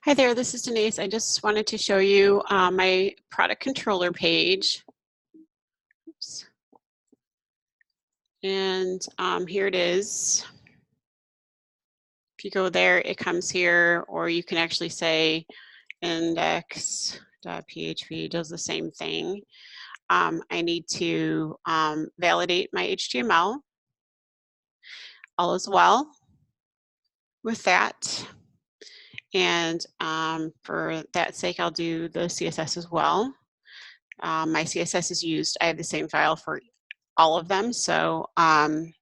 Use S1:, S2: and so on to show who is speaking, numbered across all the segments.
S1: Hi there, this is Denise. I just wanted to show you my product controller page. Oops. And here it is. If you go there, it comes here, or you can actually say index.php does the same thing. I need to validate my HTML. All is well with that. And for that sake, I'll do the CSS as well. My CSS is used. I have the same file for all of them, so that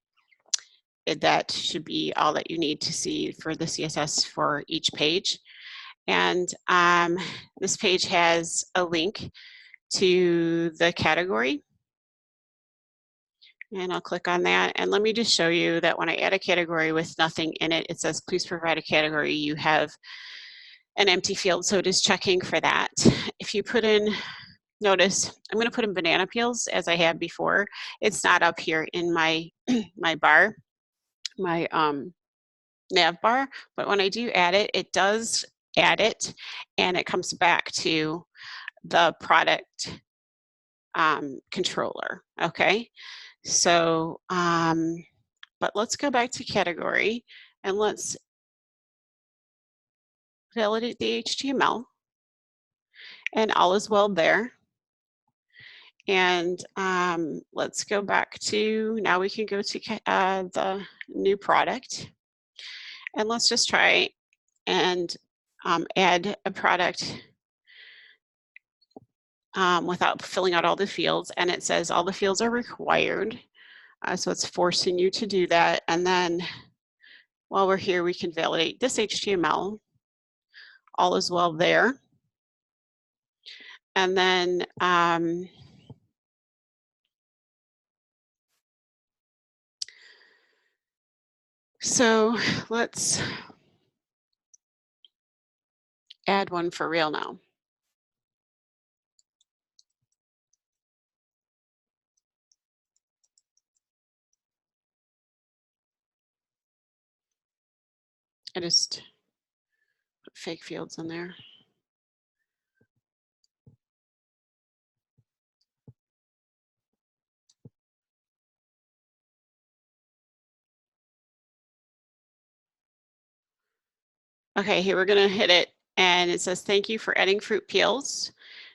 S1: should be all that you need to see for the CSS for each page. And this page has a link to the category. And I'll click on that. And let me just show you that when I add a category with nothing in it, it says, please provide a category. You have an empty field, so it is checking for that. If you put in, notice, I'm going to put in banana peels as I had before. It's not up here in my, my bar, my nav bar, but when I do add it, it does add it, and it comes back to the product controller, okay? So, but let's go back to category, and let's validate the HTML, and all is well there. And let's go back to, now we can go to the new product, and let's just try and add a product without filling out all the fields. And it says all the fields are required. So it's forcing you to do that. And then while we're here, we can validate this HTML. All is well there. And then so let's add one for real now. I just put fake fields in there. Okay, here we're gonna hit it, and it says, thank you for adding fruit peels.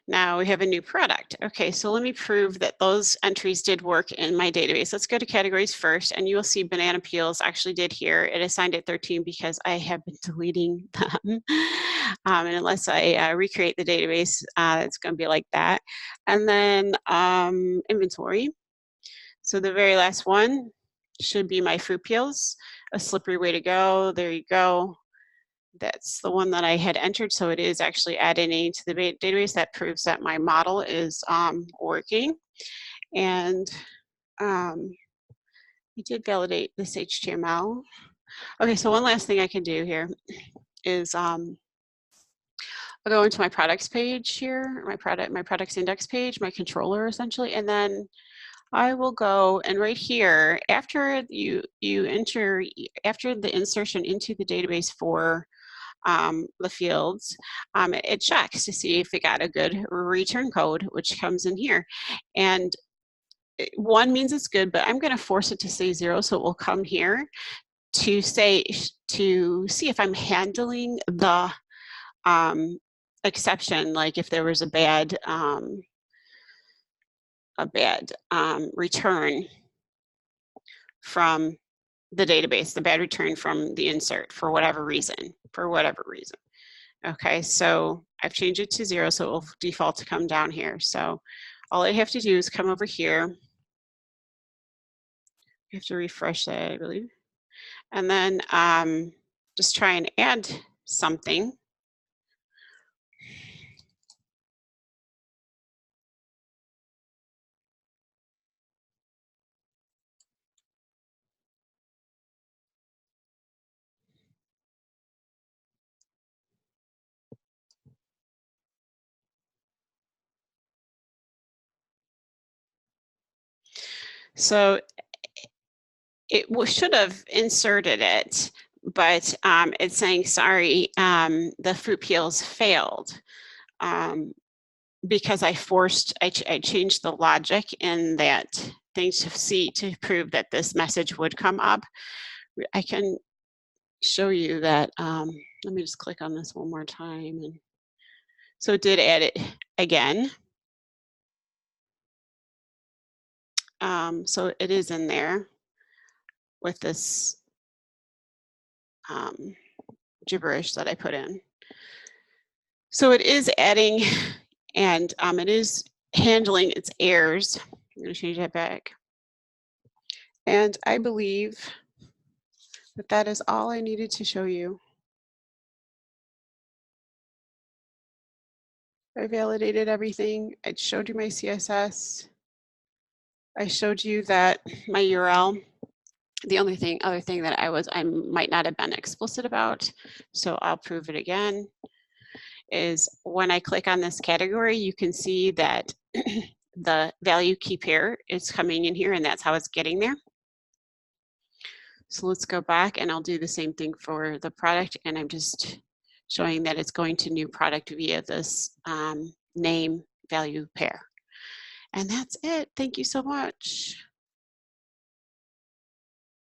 S1: Now we have a new product. Okay, so let me prove that those entries did work in my database. Let's go to categories first, and you will see banana peels actually did here. It assigned it 13 because I have been deleting them. And unless I recreate the database, it's gonna be like that. And then inventory. So the very last one should be my fruit peels. A slippery way to go, there you go. That's the one that I had entered, so it is actually adding to the database. That proves that my model is working. And we did validate this HTML. Okay, so one last thing I can do here is I'll go into my products page here, my products index page, my controller essentially, and then I will go, and right here, after you enter, after the insertion into the database for the fields, it checks to see if it got a good return code, which comes in here. And 1 means it's good, but I'm going to force it to say 0, so it will come here to say, to see if I'm handling the exception, like if there was a bad return from the database, the bad return from the insert for whatever reason, Okay, so I've changed it to 0, so it will default to come down here. So all I have to do is come over here. You have to refresh that, I believe. And then just try and add something. So it should have inserted it, but it's saying, sorry, the fruit peels failed. Because I changed the logic in that thing to prove that this message would come up. I can show you that. Let me just click on this one more time. And so it did add it again. So it is in there with this gibberish that I put in. So it is adding, and it is handling its errors. I'm going to change that back. And I believe that that is all I needed to show you. I validated everything. I showed you my CSS. I showed you that my URL. The other thing that I might not have been explicit about, so I'll prove it again, is when I click on this category, you can see that the value key pair is coming in here, and that's how it's getting there. So let's go back, and I'll do the same thing for the product, and I'm just showing that it's going to new product via this name value pair. And that's it. Thank you so much.